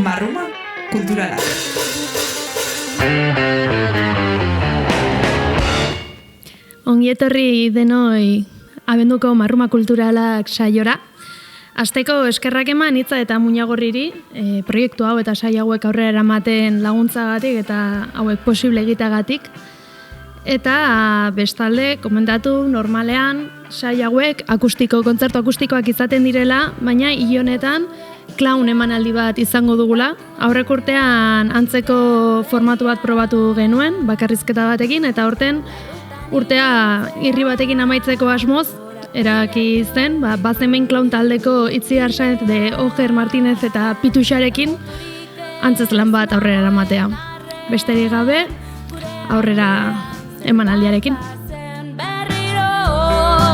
Marruma kulturala. Ongi etorri denoi abenduko Marruma kulturalak saiora. Asteko eskerrak eman hitza eta muinagorriri, proiektu hau eta saio hauek aurrera eramaten laguntzagatik eta hauek posible egiteagatik. Eta bestalde, komentatu normalean saio hauek kontzertu akustikoak izaten direla, baina hil honetan clown emanaldi bat izango dugula. Aurrek urtean antzeko formatu bat probatu genuen, bakarrizketa batekin, eta aurten urtea irri batekin amaitzeko asmoz, erabaki zen, bazen behin clown taldeko Itziar Saenz de Oger Martinez eta Pituxarekin antzez lan bat aurrera eramatea. Besterik gabe, aurrera emanaldiarekin.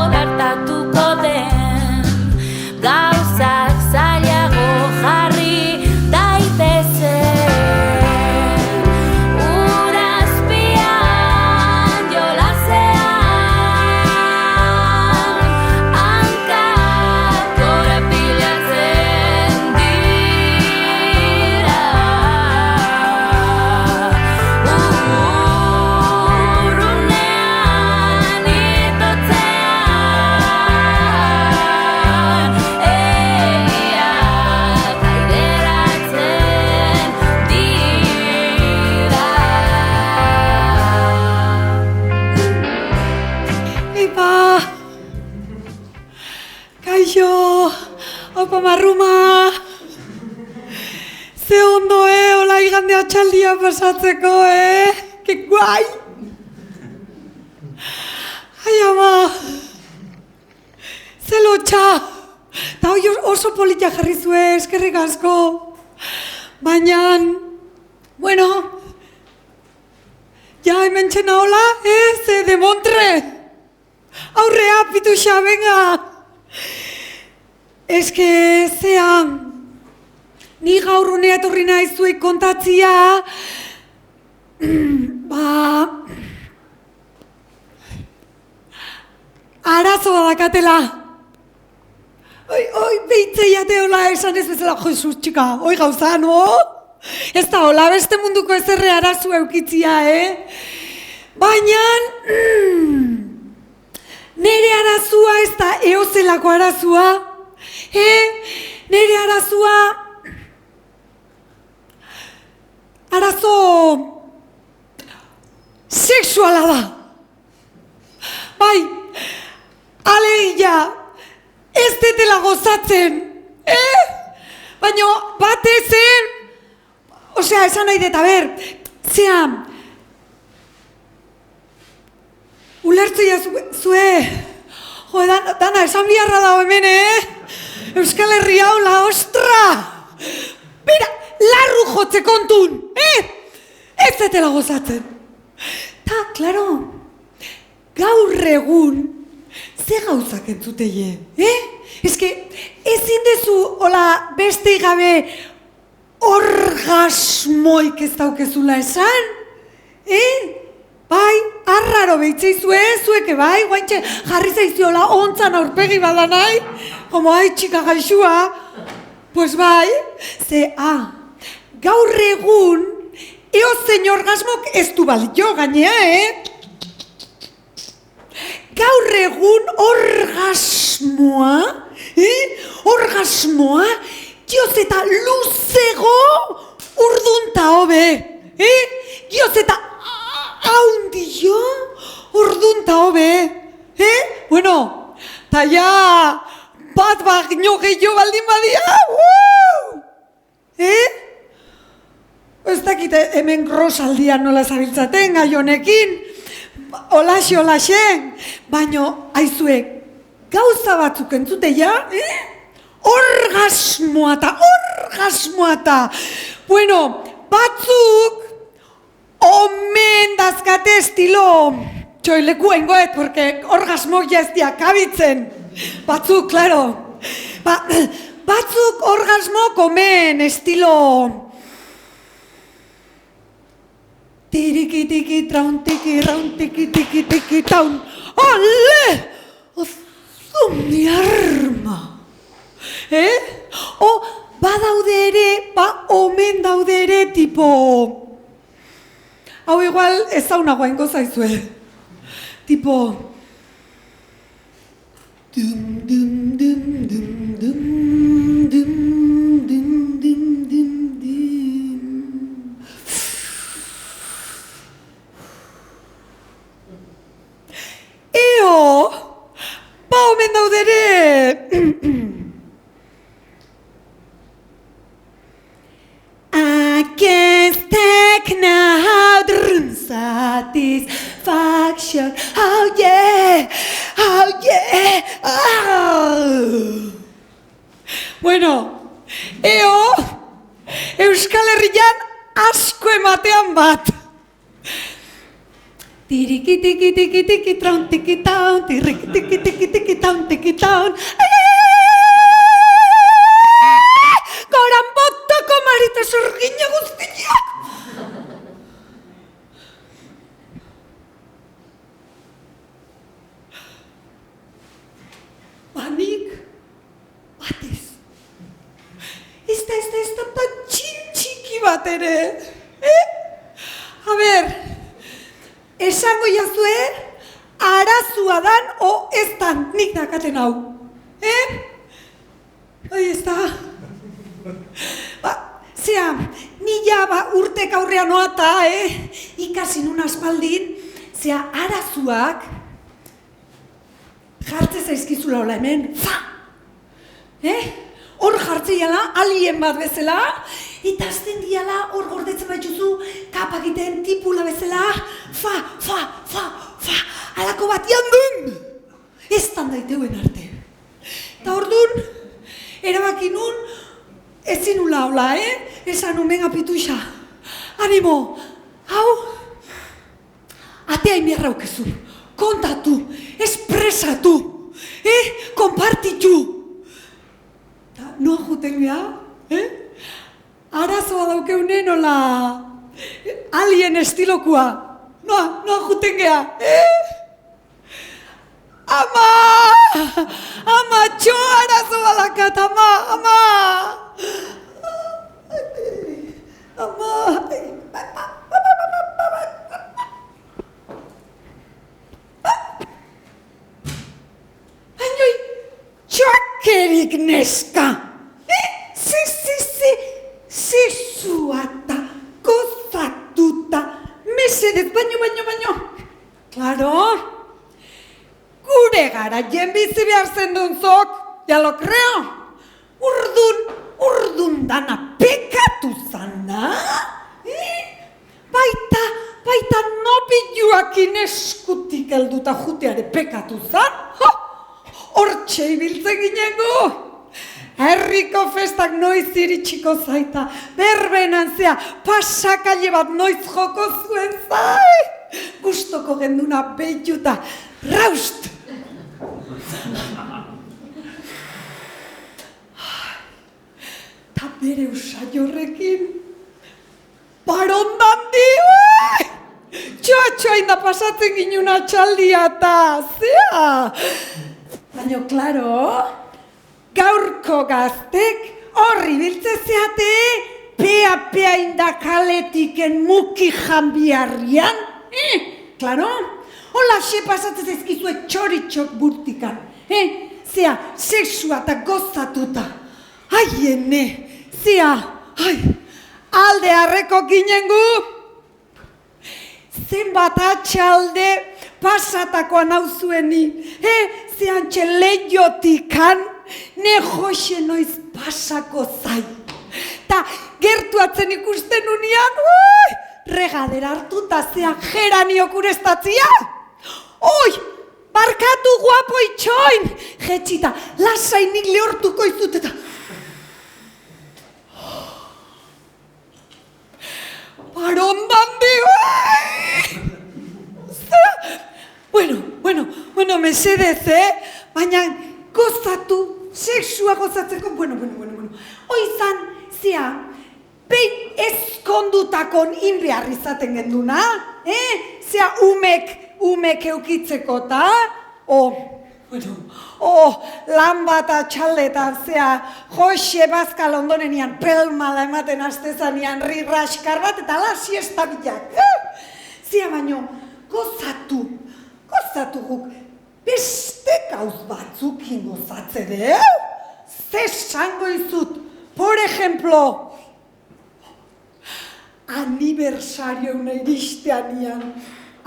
Gertatuko den gauzak zailago jarri daitezen. Urazpian jolasean hankak korapilatzen dira. Urrunean itotzean egiak aideratzen dira. Epa! Kaixo! Opa Marruma! Ze ondo, hola igande atxaldia pasatzeko, Que guai! Ai, ama! Ze lotxa! Ta hoi oso politia jarri zue, eskerrik asko! Baina, bueno, ja hemen txena hola, ze demontre! Aurrea, Pituxa, venga! Eske, zean, ni gaur honea etorri nahi zuek kontatzia, arazoa dakatela. Oi, behitzei ateola esan ez bezala, Jesus, txika, oi gauza, no? Ez da hola, beste munduko ezerre arazoa eukitzia, Baina, nere arazoa ez da eozelako arazoa, nere arazo sexuala da. Bai, alegia, ez detela gozatzen, baina batezen, osea, esan nahi dut, zean, ulertzea zue, jo, dana, esan biharra dago hemen, Euskal Herria hola, ostra! Bera, larru jotze kontun, ez detela gozatzen. Ta, klaro, gaur egun, ze gauzak entzuteie, Eske, ezin dezu, hola, beste gabe orgasmoik ez daukezula esan, Bai, arraro behitzeizue, zueke bai, guaintxe jarri zaiziola ontzan aurpegi bada nahi, como ai txika gaixua, pues bai, gaur egun, eozein orgasmok ez du balio gainea, Gaur egun orgasmoa, dioz eta luzego urdunta hobe, dioz eta haundio urdunta hobe, Bueno, ta ja, bat baino gehiago baldin badia, Ez dakit hemen Rosaldian nola zabiltzaten gai honekin, olaxe, baino, aizuek, gauza batzuk entzuteia, orgasmoa eta, bueno, batzuk, omen dazkate estilo, txoileku engoet, porque orgasmok jaztia kabitzen, batzuk, claro, batzuk orgasmok omen estilo, tiriki-tiki, traun-tiki, raun-tiki-tiki-tiki, taun. Ole! Ozu mi arma! badaude ere, omen daude ere, tipo... Hau igual ezaunagoa ingo zaizue. Tipo... Dum, dum, dum, dum, dum, dum, dum, dum, dum, dum. Eo, omen daude ere... I can't take now the satisfaction. Oh yeah, oh yeah. Oh. Bueno, Euskal Herrian asko ematean bat. Tiriki tiki tiki tiki traun tiki taun, tiriki tiki tiki tiki taun tiki taun. Goran botoko marita zurgina guztiak. Banik, batez. Ez da patxintxiki bat ere. A ber, esango jazue, arazua dan o ez dan nik dakaten hau. Ahí está. Zea, nila urtek aurrean noata, ikasi nun aspaldin, zea, arazuak jartze zaizkizula hola hemen, fa! Hor jartzeiala, alien bat bezala, eta azten diala hor gordetzen baituzu, kapak egiten tipula bezala, fa, fa, fa, fa, alako bat jandun! Ez tan daiteuen arte. Eta hor dun, erabaki nun, ezin nula hola, esan nun benga pituxa. Animo, hau, atea inbiarra aukezu, kontatu, espresatu, konpartitu. Ta, noa juten geha, arazoa daukeune nola alien estilokua. Noa juten geha, Ama! Ama, txo arazo balakat, ama! Ama! Bainoi, txakerik neska! Zezuata, gozatuta, mesedez, baino! Klaro? Gure gara jen bizi behar zendunzok, ya lo creo. Urdun dana pekatu zana. Baita nopiluakin eskutik helduta juteare pekatu zan. Hortxe ibiltzen ginengo. Herriko festak noiz iritsiko zaita. Berbenan zea, pasakaile bat noiz joko zuen zai. Gustoko genduna behiuta, raust! Ta bere usaiorrekin, parondandi, txoa inda pasatzen ginuna txaldia eta, zea! Baina, klaro, gaurko gaztek horri biltze zeate, pea indakaletik muki janbiarrian, klaro? Hola, xe pasatzen ezkizue txoritxok burtikan, zea, sexua eta gozatuta. Ai, zea, alde harreko ginengu. Zenbat atxalde pasatakoa nauzueni, zeantxe leiotikan, ne joxe noiz pasako zai. Ta gertuatzen ikusten unian, regadera hartuta zea geraniok urestatzia. Oi, barkatu guapo itxoin, jetxita, lasainik lehortuko izut eta... Parondandi, Bueno, mesedez, baina gozatu, sexua gozatzeko, bueno. Oizan, zea, behin ezkondutakon inbeharri izaten genduna, zea umek eukitzeko ta, Bueno, lan bat atxaldetan, Jose Bazkal ondonenian pelmala ematen astezanean rirraskar bat eta la siesta bilak. Baino, gozatu guk, beste gauz batzukin gozatze de, Ze esango izut, por ejemplo, aniversarioa iristeanian,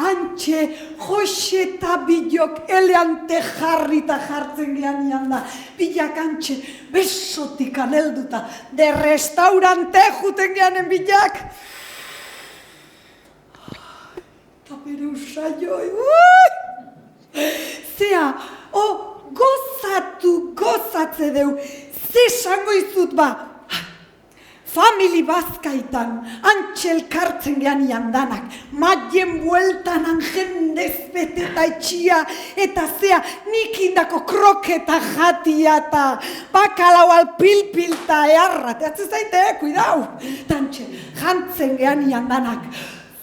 antxe Jose eta Bilok eleante jarrita jartzen geanian da, Bilak antxe besotik anelduta, de restaurante juten geanen Bilak. Eta bere usaioi, gozatze deu, ze esango izut famili bazkaitan, antxe elkartzen geanian danak, maien bueltan jendez beteta etxia, eta nik indako kroketa jatia eta bakalau alpilpilta earra, teatzen zaite, kuidau, tantxe, jantzen geanian danak,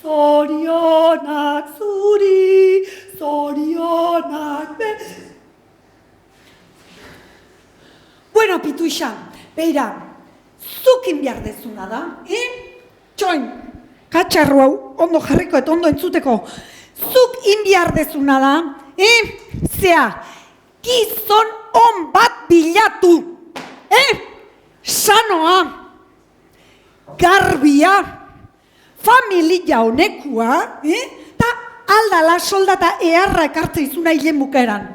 zorionak zuri, zorionak Bueno, Pituixa, beira, zukin behar dezuna da, Txoin, katxarru hau, ondo jarriko eta ondo entzuteko, zuk behar dezuna da, gizon on bat bilatu, sanoa, garbia, familia honekua, eta aldala soldata eharra ekartze izuna hilen bukaeran,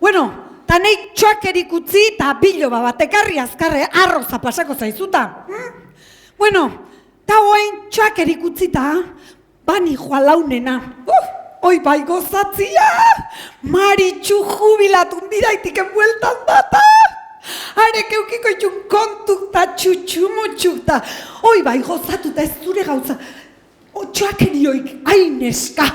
Bueno, ta neik txuakerik utzi eta bilo bat ekarri azkarre arroza pasako zaizuta. Bueno, ta hoain txuakerik utzita, bani joa launena. Oi bai gozatzia, Maritxu jubilatun bidaitiken bueltan data. Arek eukiko itxun kontuk ta txutxumutxuk ta. Oi bai gozatuta ez zure gauza, txuakerioik aineska.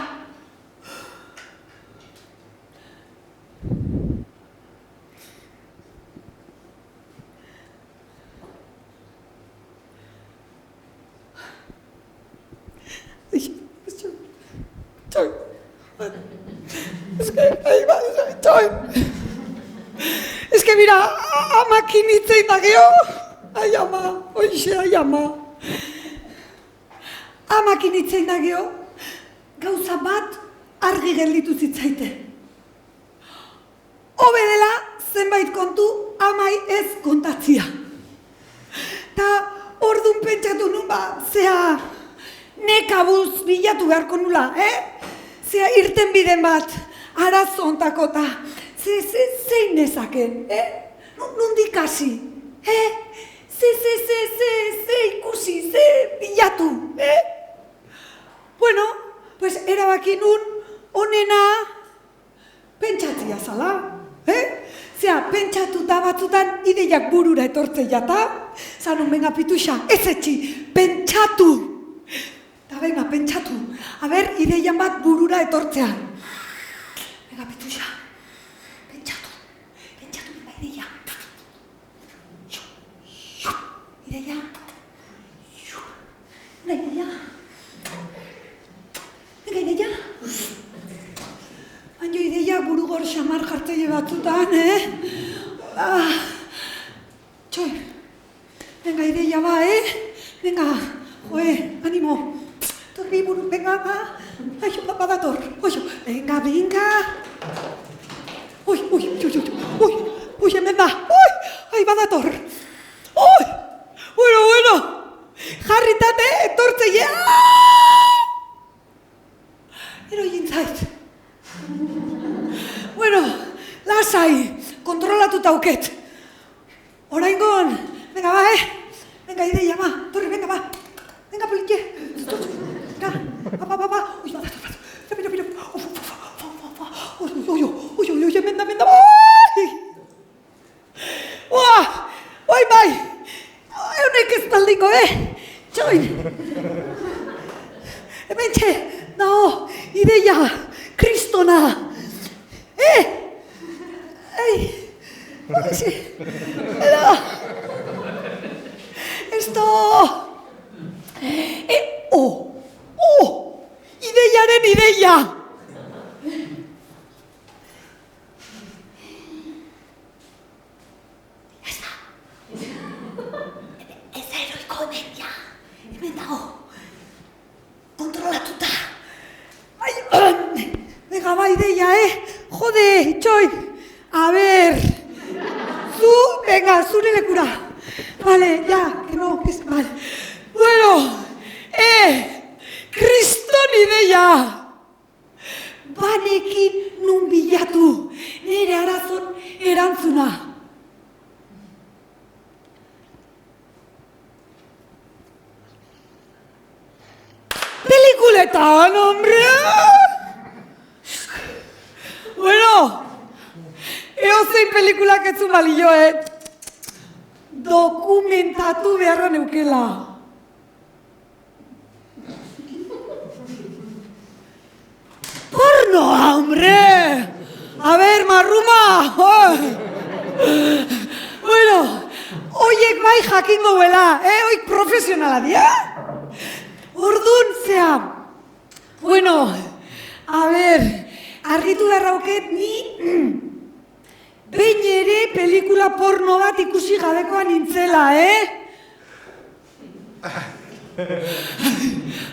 Es que mira, amakin itzein da geho. Ai ama, oixe, ai ama. Amakin itzein da geho, gauza bat argi gelditu zitzaite. Hobe dela zenbait kontu amai ez kontatzia. Ta ordun pentsatu nun nekabuz bilatu beharko nula, irten biden bat, arazo ontako ta, zein nezaken, nondik hasi, ze ikusi, ze bilatu, Bueno, pues erabaki nun, onena, pentsatzia zala, pentsatuta batzutan ideiak burura etortzea jata, zanun benga Pituixa, ez etxi, pentsatu! Ta venga, pentsatu, aber ideian bat burura etortzean. Venga, Pituixa, pentsatu benga ideia. Ideia. Una ideia. Venga, ideia. Baina ideia burugor xamar jartzaile batzutan, Txoi, venga, ideia Venga, animo. Torri buru, venga, Aixo, badator, venga. Ui, hemen da, ai, badator. Bueno, jarritate, etortzeia. Ero jintzait. Bueno, lasai, kontrolatuta auket. Oraingon, venga, venga, ideia, torri, venga, venga, politxe. Ui, menda, oi, bai, eunek ez taldiko, Txoin. Hementxe, ideia, kristona. Esto. Ideiaren ideia! Ez da heroiko hemen, ja. Hemen dago. Kontrolatuta. Venga, bai, deia, Jode, itxoin. A ver. Zu, venga, zure lekura. Vale, ja, que no, que es... Vale. Bueno, kriston ideia. Banekin nun bilatu, nire arazon erantzuna. Pelikuletan, hombre! Bueno, eozein pelikulak ez zuen balio, dokumentatu beharra neukela. Pornoa, hombre! A ver, marruma! Bueno, oiek bai jakingo huela, oik profesionala dia? Ordun, zea. Bueno, a ver, argitu darrauket ni behin ere pelikula porno bat ikusi gabekoa nintzela,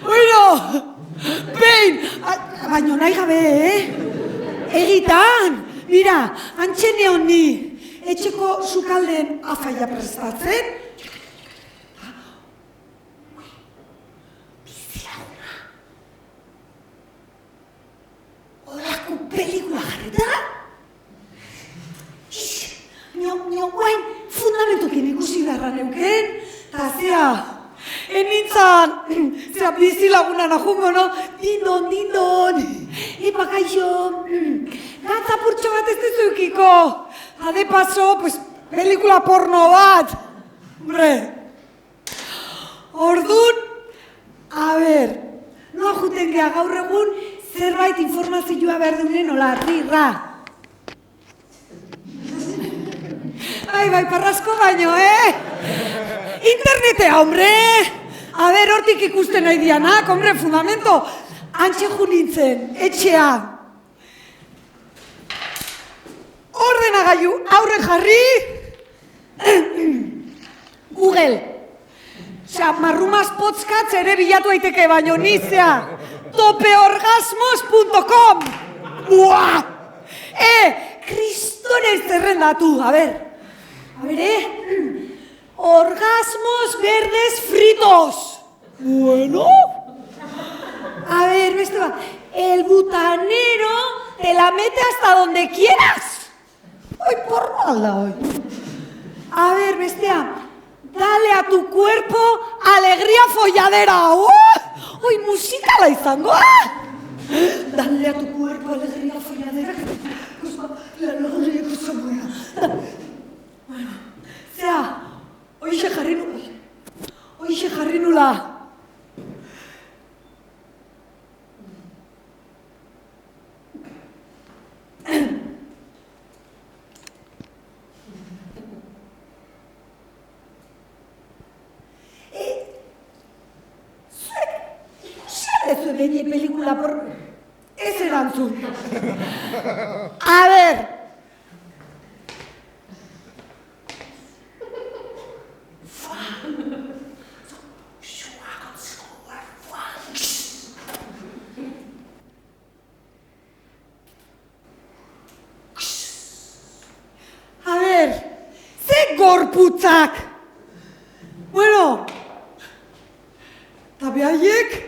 Bueno, behin, baino nahi gabe, Egitan, mira, antxene honi, etxeko sukaldeen afaia prestatzen. Horako pelikula jarreta? Nio guain fundamentokin ikusi beharra neuken, eta zea, enintzan, zera bizilaguna najungo, no? Dindon, epa kaixo, gatzapurtxo bat ez dezuekiko, de paso, pues, pelikula porno bat, hombre. Ordun, a ver, noa juten geha gaur egun, zerbait informazioa behar dunen, hola, rirra. Bai, parrasko baino, Internetea, hombre! A ver, hortik ikusten nahi dianak, hombre, fundamento. Antxe ju nintzen, etxea. Ordenagailu aurre jarri. Google. Osea, marrumaz potzkatz ere bilatu daiteke, baino nizea. topeorgasmos.com. Buah! Kristonez zerrendatu, a ver, orgasmos verdes fritos. Bueno. A ver, beste bat. El butanero te la mete hasta donde quieras. Ay, por mala hoy. A ver, bestea. Dale a tu cuerpo alegría folladera. Uy, musikala izango. Dale a tu cuerpo alegría folladera. La alegría que se buena. Bueno, zea, hoixe jarri nula. Ez beni pelikula por... Ez erantzun. A ver. A ver. Ze gorputzak. Bueno. Ta behaiek...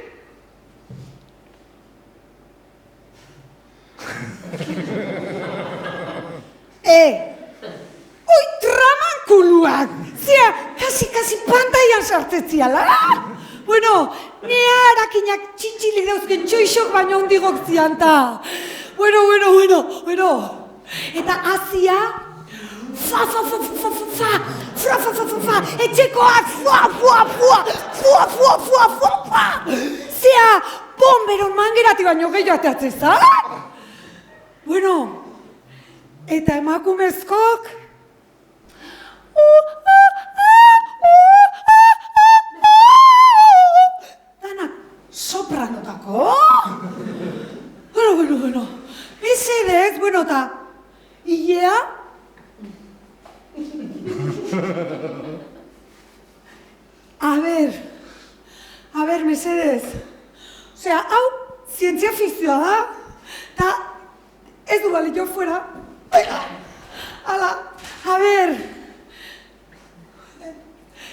Oi, tramankuluak! Zea, kasi pantaian sartetziala! Bueno, nea harakinak txintxilik dauzken txoixok baino hundigok zianta! Bueno! Eta azia... Fa! Etxekoak! Fa! Zea, bomberon mangerati baino gehiago ateatzezak! Bueno... Eta emakumezkok... Danak sopranotako? Bueno. Mesedez, bueno, eta... Ilea? mesedez. Osea, hau, zientzia fikzioa da. Ta, ez du balio fuera. Venga, ala, a ber.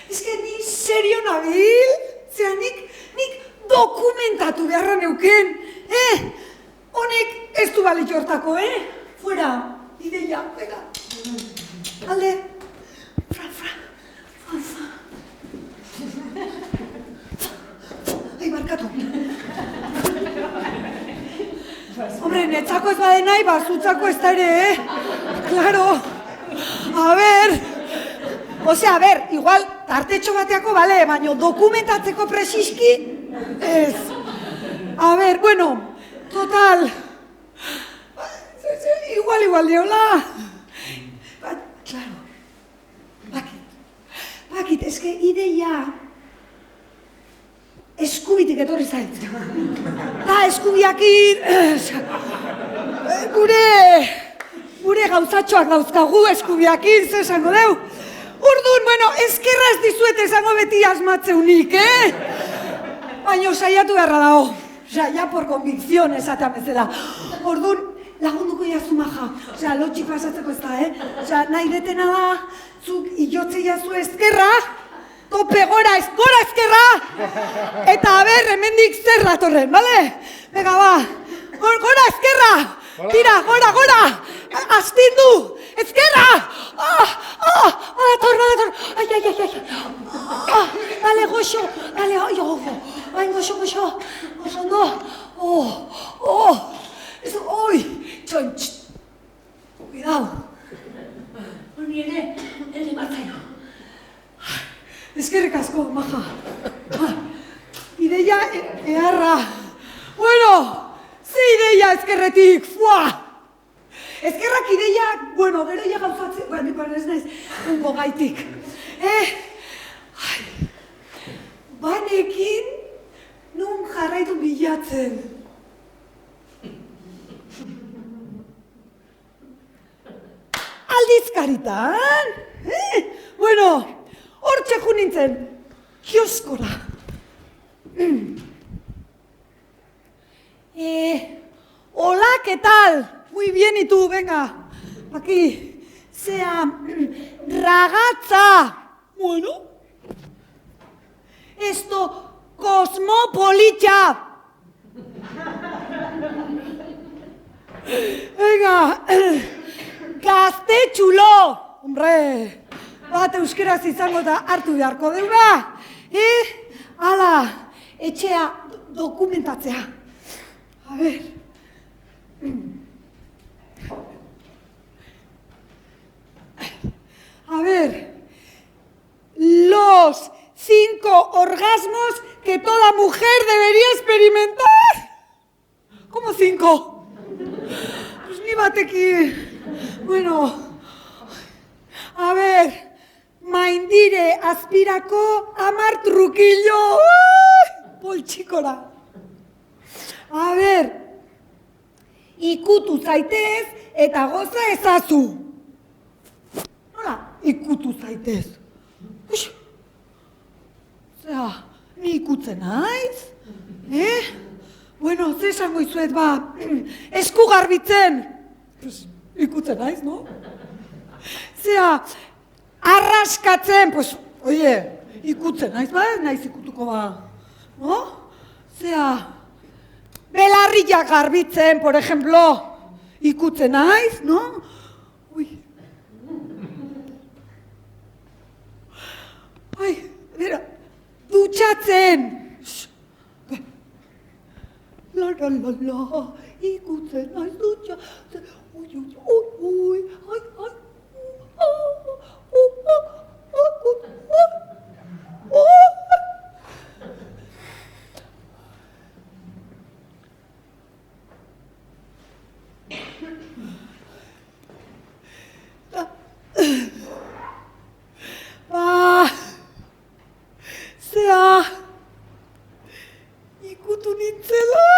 Ez que ni serio nabil? Zera, nik dokumentatu beharra neuken. Honek ez du balio hortako, Fuera, ideia, venga. Alde. Fra. Ai, barkatu. Hombre, netzako ez bade nahi, zutzako ez da ere, Claro. A ber. Osea, a ber, igual, tartetxo bateako, bale, baina dokumentatzeko presiski, ez. A ber, bueno, total. Igual diola. Claro. Bakit, eske ideia eskubitik etorri zait. Ta eskubiakin gure gauzatxoak dauzkagu eskubiakin, ze esango deu. Orduan, bueno, eskerra ez dizuet esango beti asmatzeunik, Baina saiatu beharra dago. Ja por convicción esatean bezala. Orduan, lagunduko jazu maja. Osea, lotxik pasatzeko ez da, Osea, nahi detena da, zuk iotze jazu eskerra, tope gora eskerra, eta ber, hemendik zer datorren, bale? Bega, ba, gora eskerra, tira, gora, astindu, eskerra! Dator, ai, dale, goxo, dale, ai, goxo, ondo, eso, oi, txontx, cuidado, honi ere martzaino. Eskerrik asko, maja. Ideia eharra. Bueno, ze ideia eskerretik, fua! Eskerrak ideiak, bueno, gero ja gauzatzen, niko ez naiz, ungo gaitik. Banekin, nun jarraitu bilatzen. Aldizkaritan, Bueno, hortxe jo nintzen, kioskora. Hola, ¿qué tal? Muy bien, ¿y tú? Venga, aquí. Sea, ragazza. Bueno. Esto, cosmopolita. Venga, gaztetxulo. Hombre, bat euskeraz izango da hartu beharko deuna. Hala, etxea dokumentatzea. A ver. A ver. Los 5 orgasmos que toda mujer debería experimentar. ¿Cómo 5? Pues ni batekin. Bueno. A ver, maindire azpirako 10 trukillo. Poltxikora. A ver, ikutu zaitez eta goza ezazu. Nola, ikutu zaitez? Zera, ni ikutzen naiz? Bueno, ze esango izuet, esku garbitzen. Ikutzen naiz, no? Zera, arraskatzen, pues, oie, ikutzen naiz, naiz ikutuko no? Zera, belarriak garbitzen, por ejemplo, ikutzen naiz, no? Ui. Ai, bera, dutxatzen. La, ikutzen naiz, dutxatzen. Ui, ai. Zea, ikutu nintzela.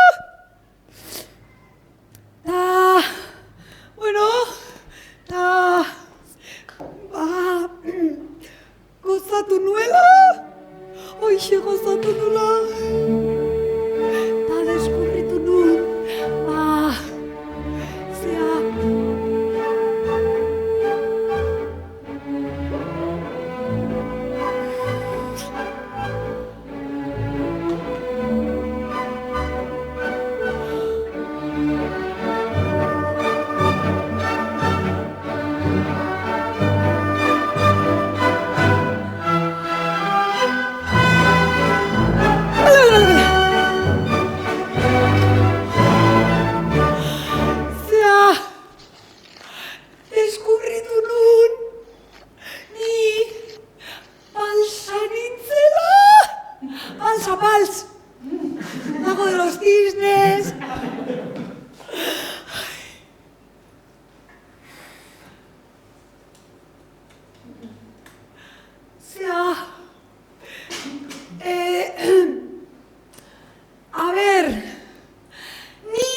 Bueno, gozatu nuela. Oi, Hoxe gozatu nula. Ta deskubritu nun. Zea. Deskubritu nun, ni balsa nintzela. Bals. Lago de los cisnes. Zea, a ber, ni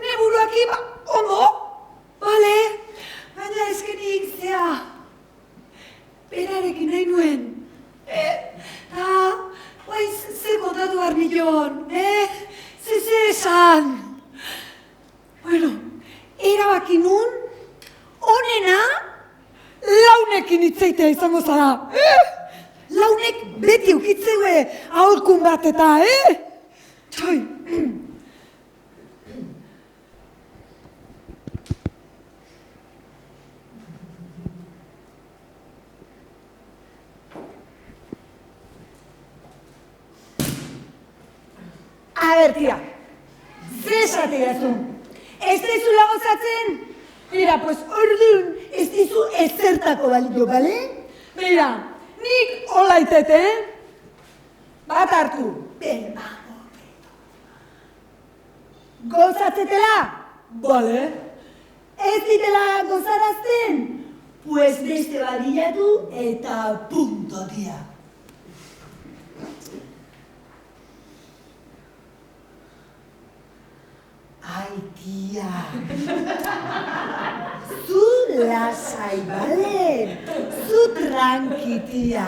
neburuaki ondo, bale, baina eskenik zea, berarekin nahi nuen, guai ze kontatu behar nion, ze esan. Bueno, erabaki nun, onena, launekin hitzeitea izango zara, Launek beti eukitzeue aholkun bat eta, Txoi. A ber, tia, ze esatea zu? Ez daizula gozatzen? Mira, pues orduan ez dizu ezertako balio, bale? Mira, nik olaitete, bat hartu. Gozatzetela? Bale. Ez ditela gozarazten? Pues beste balilatu eta punto, tia. Ai, tia. Zu lasai, bale? Zu tranqui, tia.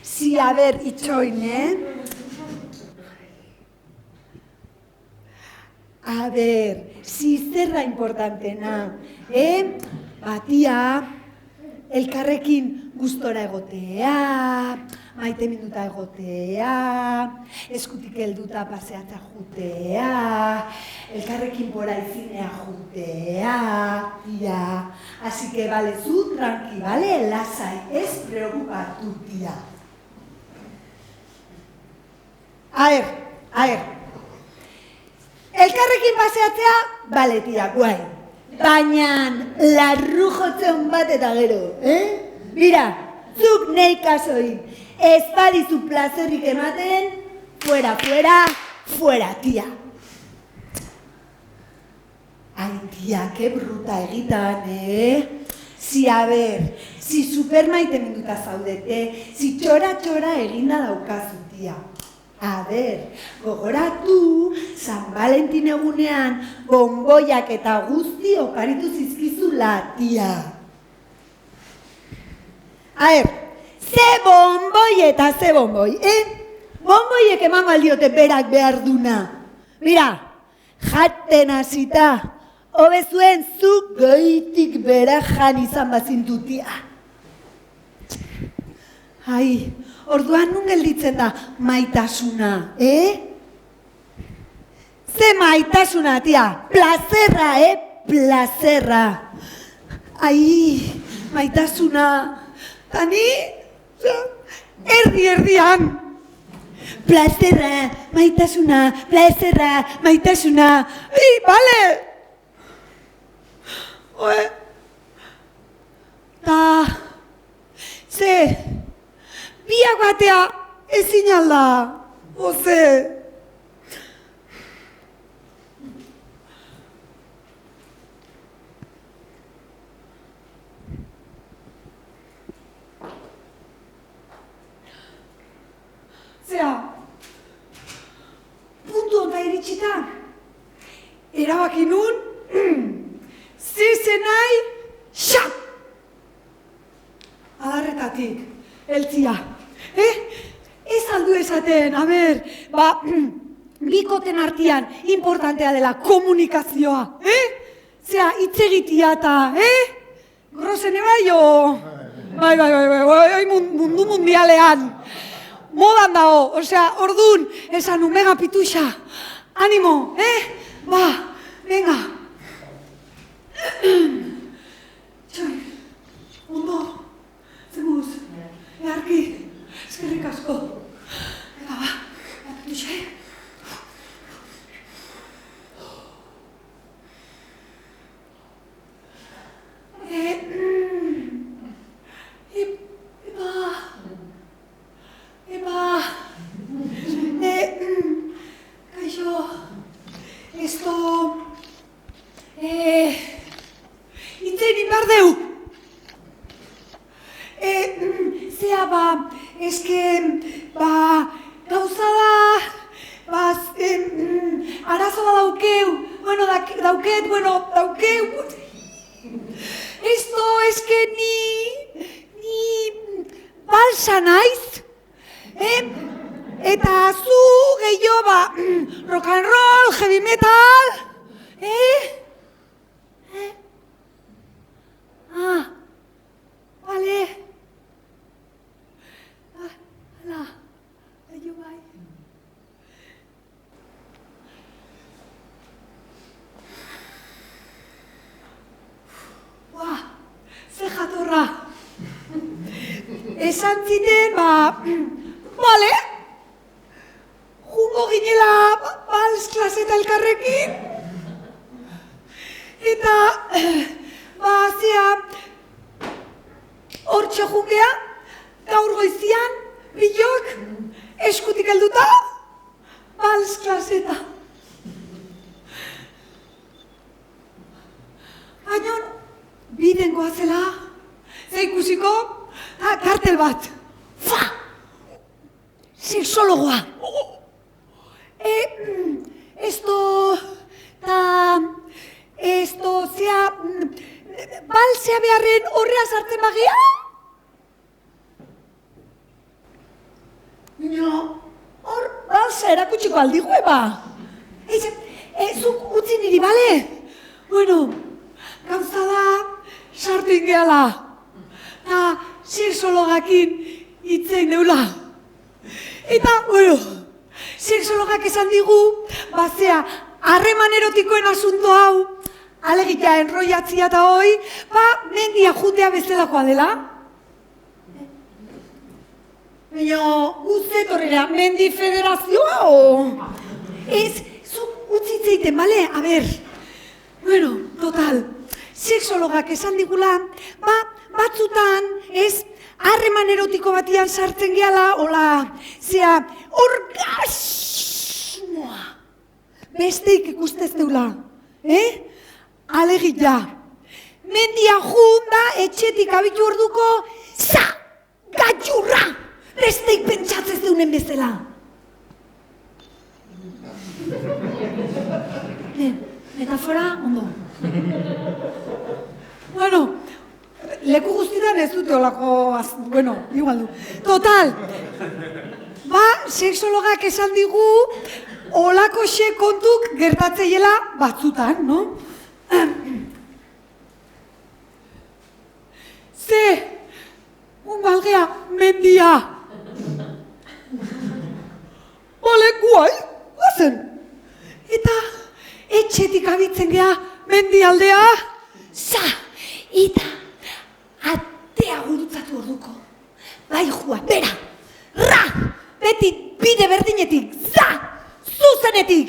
Si, a ber, itxoin, A ber, si zerra importantena, Batia, elkarrekin gustora egotea, maite minuta egotea, eskutik helduta paseatza jutea, elkarrekin poraizinea jutea, tia. Así que, vale, zu tranqui, vale, lasai, ez preocupatu, tia. A ver. Elkarrekin paseatzea, bale, tia, guai. Baina, larrujotzen bat eta gero, Mira, zuk nahi kasoin, ez badizu plazerrik ematen, fuera, tia. Ai, tia, que bruta egitan, Si, a ber, si supermaite minuta zaudete, si txora eginda daukazu, tia. A ber, gogoratu, San Valentin egunean, bonboiak eta guzti oparitu zizkizula, tia. A ber, ze bonboi eta ze bonboi, Bonboiek eman baldiote berak behar duna. Mira, jaten hasita, hobezuen zuk goitik bera jan izan bazintu, tia. Ai, orduan nun gelditzen da maitasuna, Ze maitasuna, tia, plazerra, plazerra. Ai, maitasuna, tani, erdian. Plazerra, maitasuna, bale! Ta, ze, biak batea ezin alda, oze. Zea, puntu onta iritsita, erabaki nun, zizenai, xap! Adarretatik, eltzia. Ez aldu aldu esaten, a ber, bikoten artean importantea dela komunikazioa, Zea, hitz egitea eta, Grosene bai, Bai, mundu mundialean. Modan dago, osea, ordun, esan umega pituxa. Animo, venga. Txoi, ondo, zemuz, earki, eskerrik asko. Venga, pituxa, kaixo, esto, itzein inbardeu. Zea, eske, gauza da, arazo da daukeu, daukeu, esto es que ni balsa naiz, eta zu gehiago rock and roll, heavy metal, vale, hala, gehiago bai. Ze jatorra. Esan ziten, bale, jungo ginela bals klaseta elkarrekin, eta, zea, hortxe jungea, gaur goizian, bilok, eskutik helduta, bals klaseta. Baina, biden goazela, ze ikusiko, kartel bat. Sexologoa. Zea, balsea beharren horrea sartzen bagia? Baina, hor, balsa erakutsiko aldigue zuk utzi niri, bale? Bueno, gauza da, sartu ingeala. Sexologakin hitzein deula. Eta, sexologak esan digu, zea, harreman erotikoen asunto hau, alegia enrollatzia eta hoi, mendia jutea bestelakoa dela. Baina, uzetorrera, mendi federazioa, Ez, zuk utzitzeiten, bale? A ber, total, sexologak esan digula, batzutan, harreman erotiko batian sartzen gehala, zea, orgasmoa. Besteik ikustez deula, alegia. Mendia junda, etxetik abitu orduko, gailurra! Besteik pentsatzez deunen bezala. Metafora, ondo. Leku guztietan ez dute olako, igual du. Total, sexologak esan digu, olako xe kontuk gertatzeiela batzutan, no? Ze, balgea, mendia. Bale, guai, guazen. Eta, etxetik abitzen gea, mendialdea, eta, atea gurutzatu orduko. Bai joan, bera, beti bide berdinetik, zuzenetik,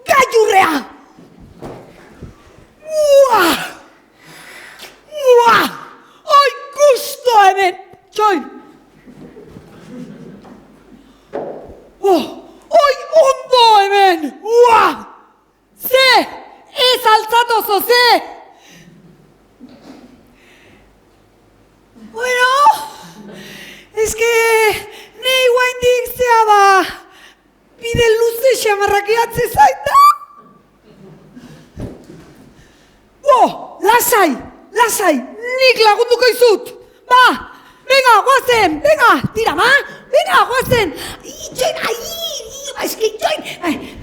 gailurrea! Oi, gusto hemen! Txoin! Oi, ondo hemen! Ze! Ez altzatozo, ze! Eske, nahi guaindik zea bide luze xamarrakeatze zaita? Lasai, nik lagunduko izut! Venga, guazen, venga, tira, venga, guazen! Itxoin, itxoin!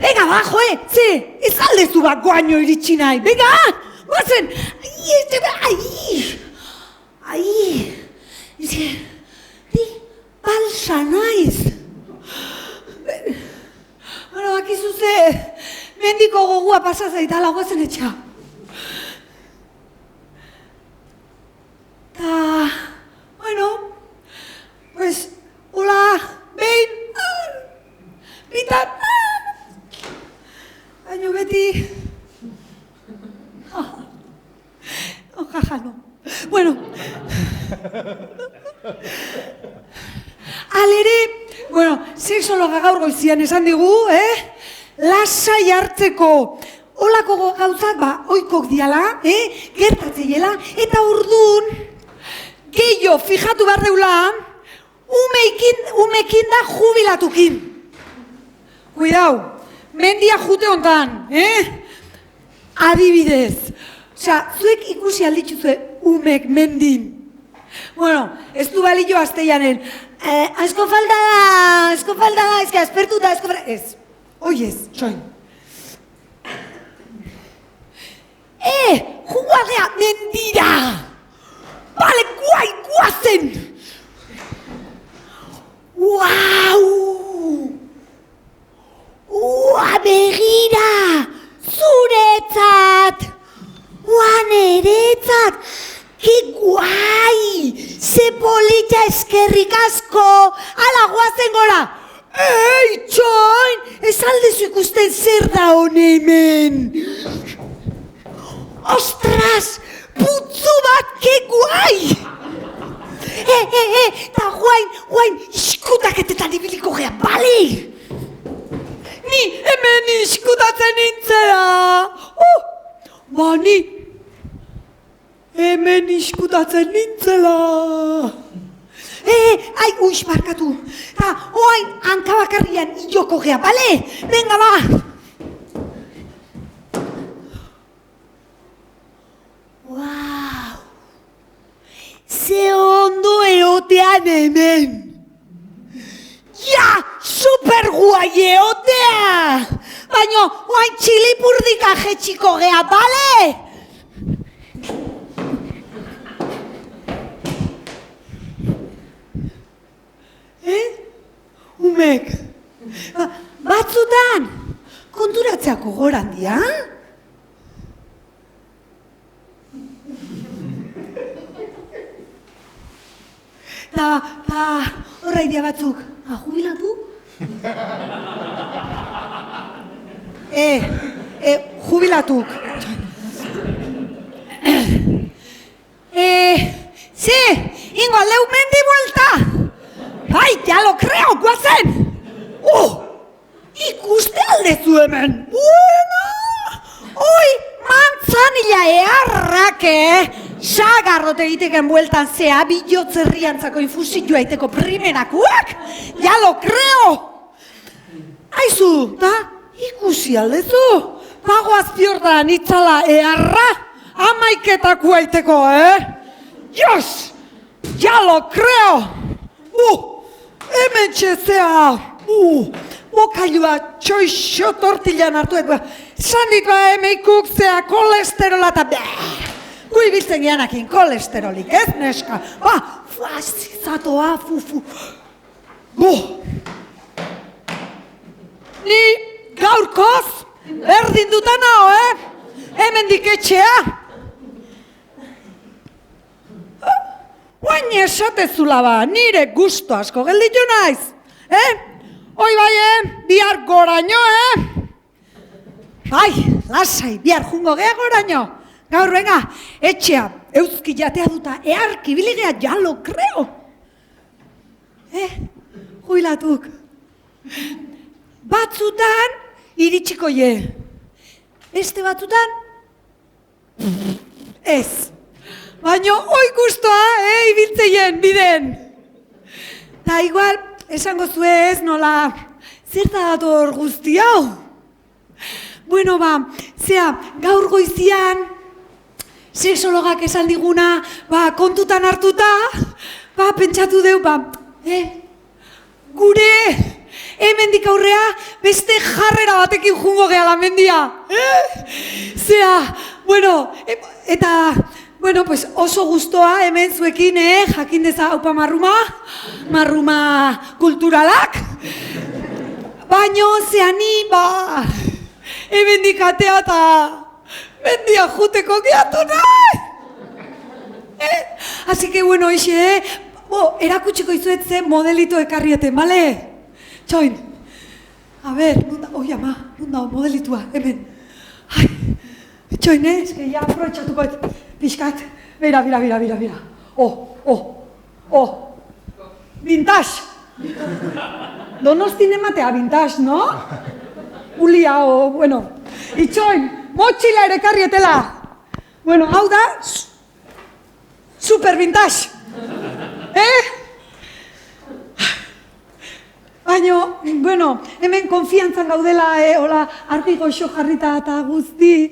Venga, ba, joe, ze, ez aldezu bat guaino iritsi nahi, venga, guazen! Ni balsa naiz. Bueno, bakizu ze, mendiko gogua pasa zaitala, guazen etxea. Ta, bueno, pues, hola, behin, bitan, baino beti, jaja, no. Bueno, alere, bueno, sexologa gaur goizian esan digu, lasai hartzeko olako gauzak, oikok diala, gertatzeiela, eta ordun, gehiago, fijatu behar deula, umekin da jubilatukin. Cuidao, mendia jute hontan, Adibidez. Osea, zuek ikusi aldituzue umek mendin. Bueno, ez du balio azteianen. Asko falta da, eske aspertuta, ez. Oiez, soin. Jugadea mendira! Bale, guazen! Uau! Ua, begira! Zuretzat! Ua, neretzat! Ki guai! Ze polita eskerrik asko! Ala, guazen gora! Ei, txoin! Ez aldezu ikusten zer da honemen! Ostras! Putzu bat, ke guai! Ta guain, iskutaketetan ibiliko gea, bale? Ni hemen iskutatzen nintzela! Ni hemen iskutatzen nintzela! Uix, barkatu! Ta, oain, hankabakarrian ioko gea, bale? Venga, ba! Wow! Ze ondo eotean hemen! Ja! Super guai eotea! Baina, oain txilipurdika jetxiko gea, bale? Umek! Batzutan, konturatzeako goran dia? Horra idea batzuk, jubilatu? Jubilatuk. Ze, ingo aldeu mendi buelta! Bai, ya lo creo, guazen! Ikuste aldezu hemen! Bueno! Oi, mantzanila eharrake! Sagarrote egiteken bueltan zea, bilotzerriantzako infusioa iteko primerakuak! Ya lo creo! Aizu, da, ikusi aldezu! Pago azpiordan itzala eharra, amaiketakua iteko, Yes! Ya lo creo! Hemen txezea! Bokailua txoixo tortillan hartuet, zan ditu emeikuk zea kolesterola eta gu ibiltzen geanakin kolesterolik, ez neska? Zatoa, fufu. Ni gaurkoz berdin dutanao, hemen diketxea. Oain esatezula ba, nire gusto asko gelditu naiz, Hoi bai, bihar goraino, Bai, lasai, bihar jungo gea goraino. Gaur, venga, etxea, euski jatea duta, earki biligea, ya lo creo. Jubilatuk. Batzutan, iritsiko je. Beste batzutan, ez. Baina, hoi guztua, ibiltzeien, biden. Ta igual, esango zuez, nola, zerta dator guzti hau? Bueno, zea, gaur goizian, sexologak esan diguna, kontutan hartuta, pentsatu deu, gure hemendik aurrea beste jarrera batekin jungo gehala mendia. Zea, bueno, eta, bueno, pues oso gustoa hemen zuekin, jakin deza haupa marruma kulturalak. Baino, zeani, hemendik atea eta mendia juteko geatu nahi. Así que, bueno, ixe, erakutsiko izuet ze modelito ekarrieten, bale? Txoin, a ber, oi ama, nunda modelitua, hemen. Ai, txoin, eske ja aprobetxatuko pixkat. Bira. Vintage. Donostin ematea vintage, no? Ulia, bueno. Itxoin, motxila ere karrietela. Bueno, hau da, super vintage. Baina, bueno, hemen konfiantzan gaudela, hola, argi goxo jarrita eta guzti,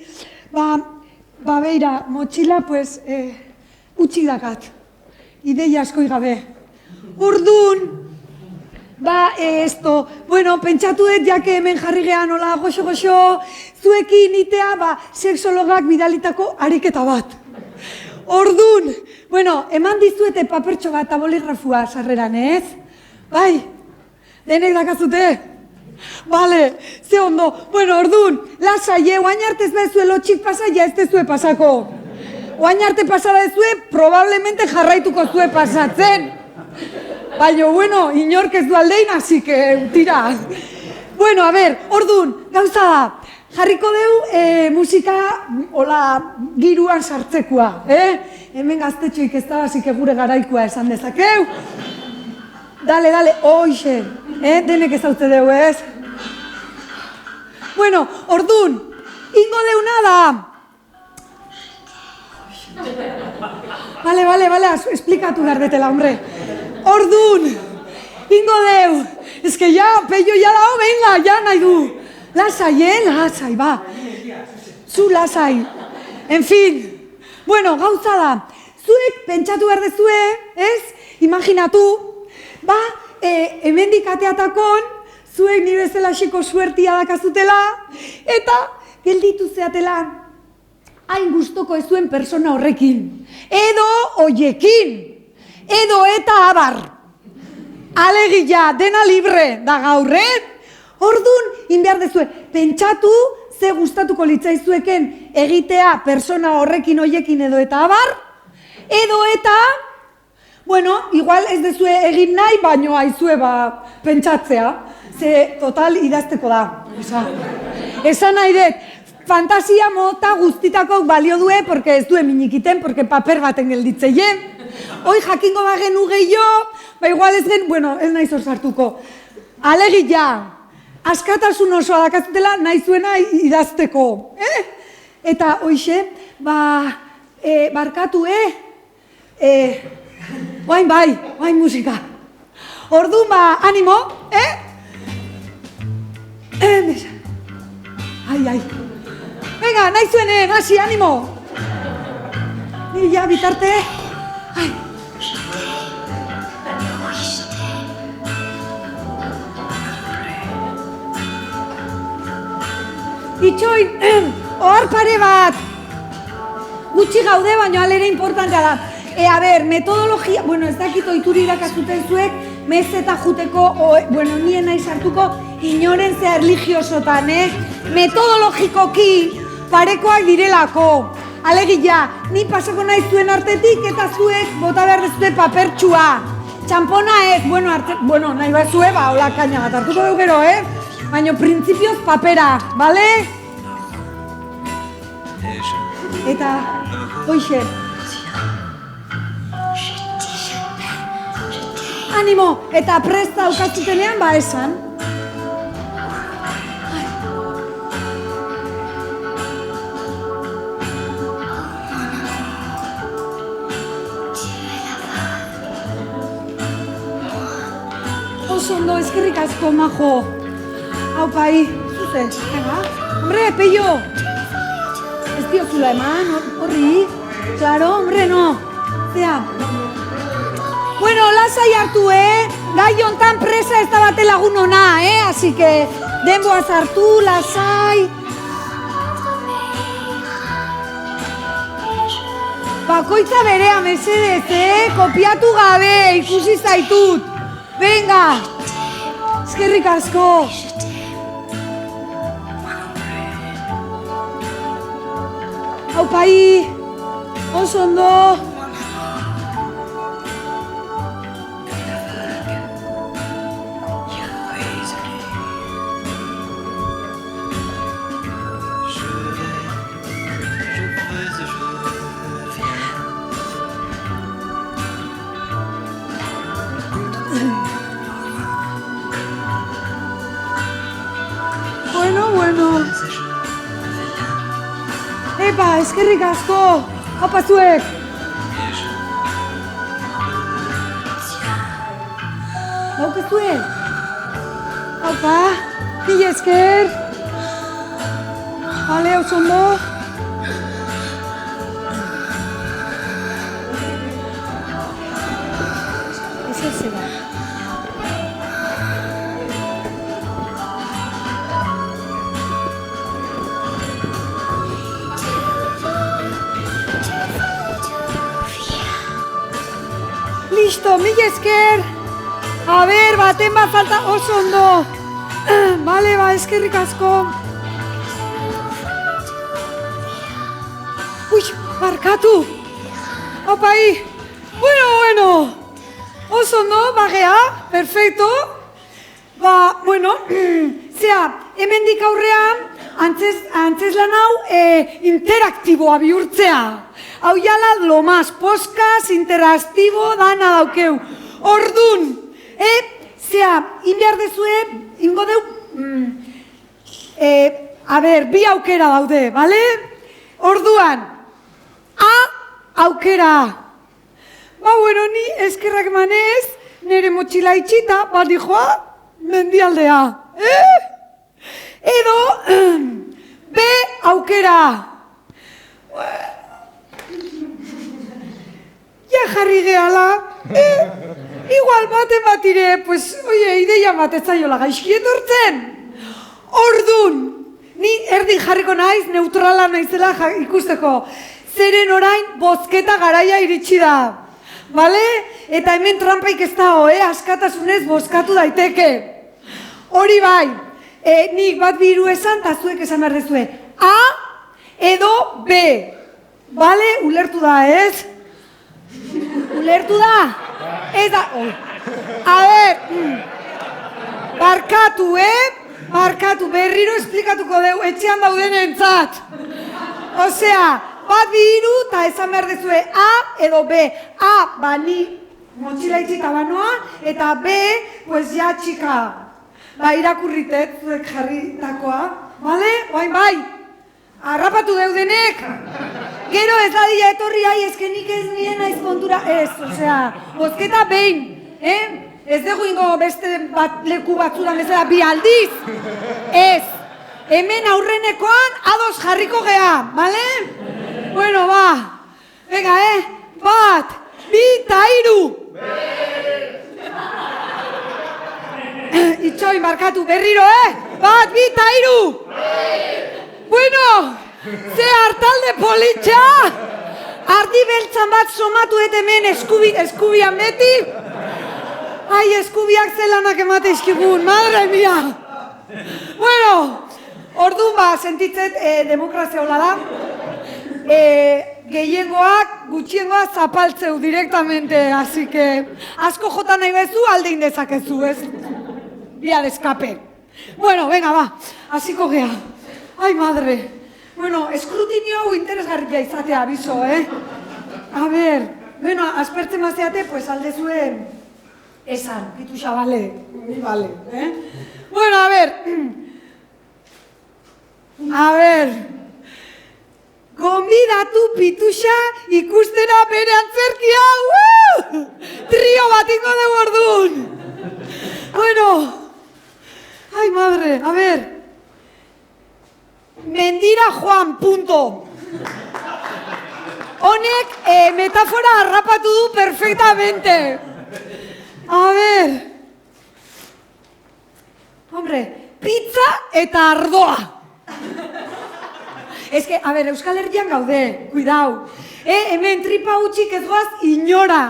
beira, motxila, pues, utxik dakat, ideia askoi gabe. Urdun, bueno, pentsatu dut, jake hemen jarri gehan, hola, goxo, zuekin itea, sexologak bidalitako ariketa bat. Ordun, bueno, eman dizuete papertxo bat eta boligrafua sarreran, ez? Bai? Denek dakazute? Bale, ze ondo. Bueno, ordun, lasai, oain arte ez bezue lotxik pasaia ez dezue pasako. Oain arte pasada ezue, probablemente jarraituko zue pasatzen. Baina, bueno, inork ez du aldein, así que, tira. Bueno, a ber, ordun, gauza da. Jarriko deu musika, hola, giruan sartzekoa, Hemen gaztetxoik ez da, asik gure garaikoa esan dezakeu. Dale, hoxe, denek ezautze deu, ez? Bueno, ordun, ingo deuna da. Bale, esplikatu behar betela, hombre. Ordun, ingo deu. Ez que ja, peio ja dao, venga, ja nahi du. Lasai, ba. Zu lasai. En fin, bueno, gauza da. Zuek pentsatu behar dezue, ez? Imaginatu, hemendik ateatakon, zuek ni bezala xiko suertia dakazutela, eta gelditu zeatela hain gustoko ez zuen persona horrekin. Edo oiekin. Edo eta abar. Alegia, dena libre da gaurren. Ordun, inbehar dezue, pentsatu ze gustatuko litzaizueken egitea persona horrekin oiekin edo eta abar. Edo eta, bueno, igual ez dezue egin nahi, baino aizue pentsatzea. Ze total idazteko da. Esan nahi dut, fantasia mota guztitakok balio due, porque ez due minikiten, porque paper baten gelditzeien. Hoi jakingo bagenu gehiago, igual ez gen, bueno, ez nahi zorzartuko. Alegia, askatasun osoa dakazutela nahi zuena idazteko. Eta hoixe, barkatu, oain musika. Orduan, animo, Ai. Venga, nahi zuenen, hasi, animo. Ni ja bitarte. Ai. Itxoin, ohar pare bat. Gutxi gaude, baina alere importantea da. A ber, metodologia, bueno, ez dakit oituri irakazuten zuek, mez eta juteko, bueno, nien nahi sartuko, inoren ze erligiosotan, metodologikoki parekoak direlako. Alegia, ni pasako nahi zuen artetik eta zuek bota behar dezute papertxua. Txampona ez, bueno, nahi bat zue, hola kaina bat hartuko dugu gero, baina printzipioz papera, bale? Eta, hoixe. Animo, eta presta aukazutenean, esan. Oso ondo, eskerrik asko, majo. Hau pai, zuze, venga. Hombre, peio. Ez diozula eman, horri. Claro, hombre, no. Zea. Bueno, lasai hartu, Gai hontan presa ez da bate lagun ona, Así que, denboaz hartu, lasai. Bakoitza berea, mesedez, Kopiatu gabe, ikusi zaitut. Venga. Eskerrik asko. Aupai, oso ondo. Bueno. Epa, eskerrik asko. Hapa zuek. Daukezue. Haupa, mila esker. Bale, oso ondo. Ez zera. Listo, mila esker. A ber, baten bat falta oso ondo. Bale, eskerrik asko. Ui, barkatu. Opai. Bueno. Oso ondo, bagea, perfecto. Bueno, hemendik aurrean, antzeslan hau interaktiboa bihurtzea. Hau jala lo más podcast, interaktibo, dana daukeu. Ordun, inbiar dezue, ingo deu, bi aukera daude, bale? Orduan, aukera. Bueno, ni eskerrak emanez, nire motxila itxita, dijoa, mendialdea. Edo, B aukera. Ja jarri gehala, igual batire, pues, ideia bat ez zaiola gaizki etortzen. Ordun, ni erdin jarriko naiz, neutrala naizela ikusteko. Zeren orain, bozketa garaia iritsi da. Bale? Eta hemen trampaik ez dago, askatasunez bozkatu daiteke. Hori bai, nik bat biru esan, eta zuek esan behar dezue. A edo B. Bale? Ulertu da, ez? Ulertu da? Ez da... A ber, barkatu, berriro esplikatuko deu, etxean dauden entzat. Osea, bat biru eta esan behar dezue A edo B. A, ni motxila itxita banoa, eta B, pues ja txika. Irakurritet, zuek jarritakoa. Bale? Bai. Arrapatu deudenek. Gero ez dadila etorri, eskenik ez nien naiz kontura. Ez, osea, bozketa behin. Ez dugu ingo beste leku batzudan bezala bi aldiz. Ez. Hemen aurrenekoan ados jarriko gea, bale? Bueno, venga, bat, bi eta hiru. Itxoin barkatu berriro, bat, bi eta hiru. Bueno, ze hartalde politxa. Ardi beltzan bat somatu et hemen eskubian beti. Eskubiak zelanak emate izkigun, madre mia. Bueno, orduan sentitzet demokrazia hola da. Gehiengoak, gutxiengoak zapaltzeu direktamente, así que asko jota nahi bezu aldein dezakezu, ez? Vía de escape. Bueno, venga, hasiko gea. Ai, madre. Bueno, eskrutinio hau interesgarria izatea, abiso, A ber, bueno, aspertzen mazeate, pues aldezuen esan, pituxa, bale, bale, Bueno, a ver, gonbidatu pituxa ikustera bere antzerkia, trio batingo dugu orduan. Bueno, ai madre, a ver, Mendira Juan, punto. Honek metafora harrapatu du perfectamente. eta ardoa. Eske, a ber, Euskal Herrian gaude, kuidau. Hemen tripa utxik ez goaz inora.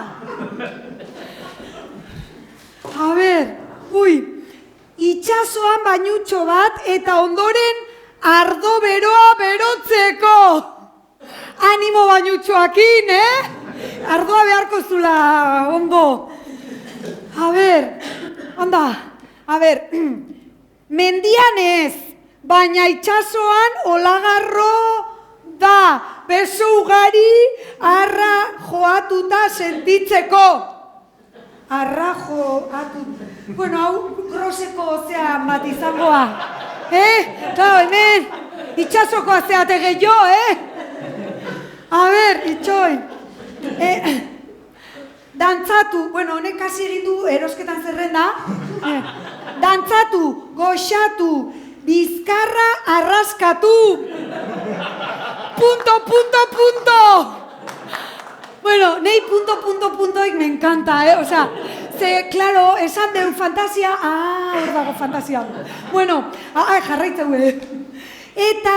A ber, itxasoan bainutxo bat eta ondoren ardo beroa berotzeko. Animo bainutxoakin, Ardoa beharko zula, ondo. A ber, anda, a ber, mendian ez, baina itxasoan olagarro da, beso ugari arra joatuta sentitzeko. Arra joatuta. Bueno, hau groseko ozean bat izangoa. Claro, hemen, itxasoko azeate gehiago, A ber, itxoin. Dantzatu, bueno, honek hasi egin du erosketan zerrenda. Dantzatu, goxatu, bizkarra arraskatu. Punto. Bueno, nei puntoik me encanta, O sea, claro, esan den fantasia, hor dago fantasia. Bueno, jarraitzeu, Eta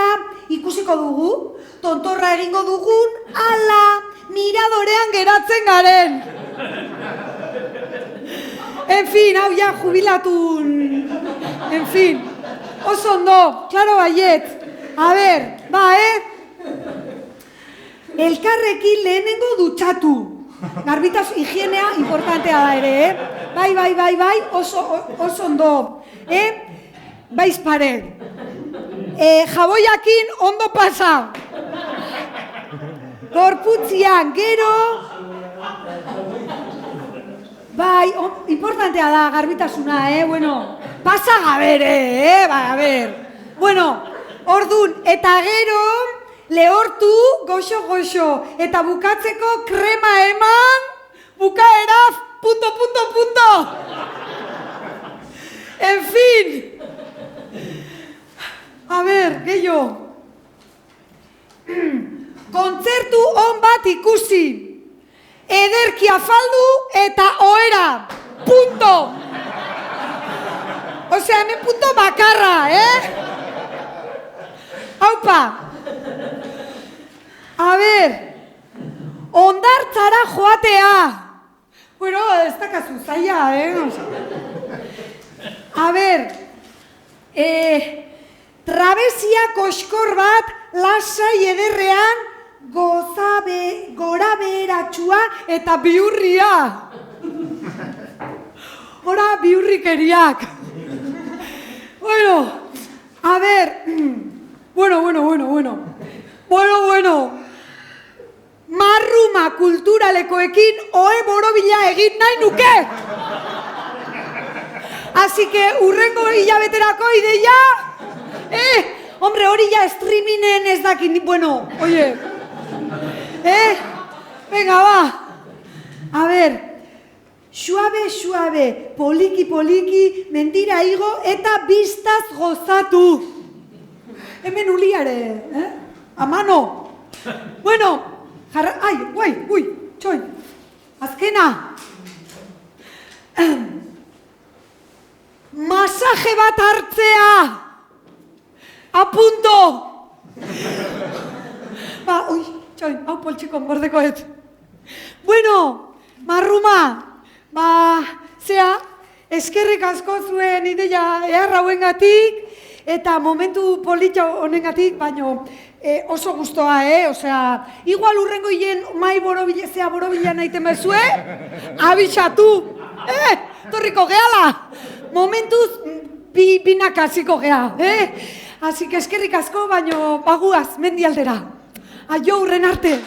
ikusiko dugu, tontorra egingo dugun, ala, miradorean geratzen garen. En fin, hau ja jubilatun. En fin, oso ondo, klaro baiet. A ber, elkarrekin lehenengo dutxatu. Garbitaz higienea importantea da ere, Bai, oso ondo. Baiz pare. Jaboiakin ondo pasa. Gorputzian, gero... Bai, importantea da garbitasuna, Bueno, pasa gabere, a ber. Bueno, ordun, eta gero lehortu goxo, eta bukatzeko krema eman, bukaera, punto. En fin. A ber, gehiago. Kontzertu on bat ikusi. Ederki afaldu eta ohera. Punto. Osea, hemen punto bakarra, Aupa. A ber, ondartzara joatea. Bueno, ez dakazu zaila, A ber, trabesia koskor bat lasai ederrean gora beheratxua eta bihurria. Hora bihurrikeriak. Bueno, a ver, bueno. Marruma kulturalekoekin ohe borobila egin nahi nuke. Así que urrengo hilabeterako ideia, hombre, hori ja streamingen ez dakin, bueno, oye, venga, va, a ver, suave, poliki, mendira igo eta biztaz gozatu. Hemen uliare, a mano. Bueno, txoin, azkena. Masaje bat hartzea. Apunto. Txoin, hau poltsikon gordekoet. Bueno, marruma, eskerrik asko zuen ideia eharrauengatik eta momentu politxo honengatik, baino oso gustoa, osea, igual urrengo hien mai borobila nahiten bezue, abixatu, torriko gehala, momentuz binak hasiko gea, Así que eskerrik asko, baino baguaz mendialdera. Aio urren arte.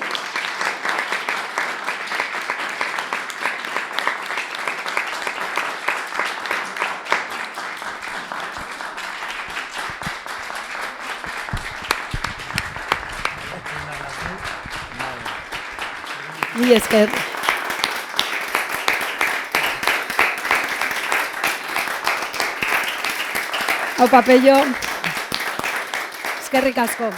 Mila esker. Hau papello. Eskerrik asko.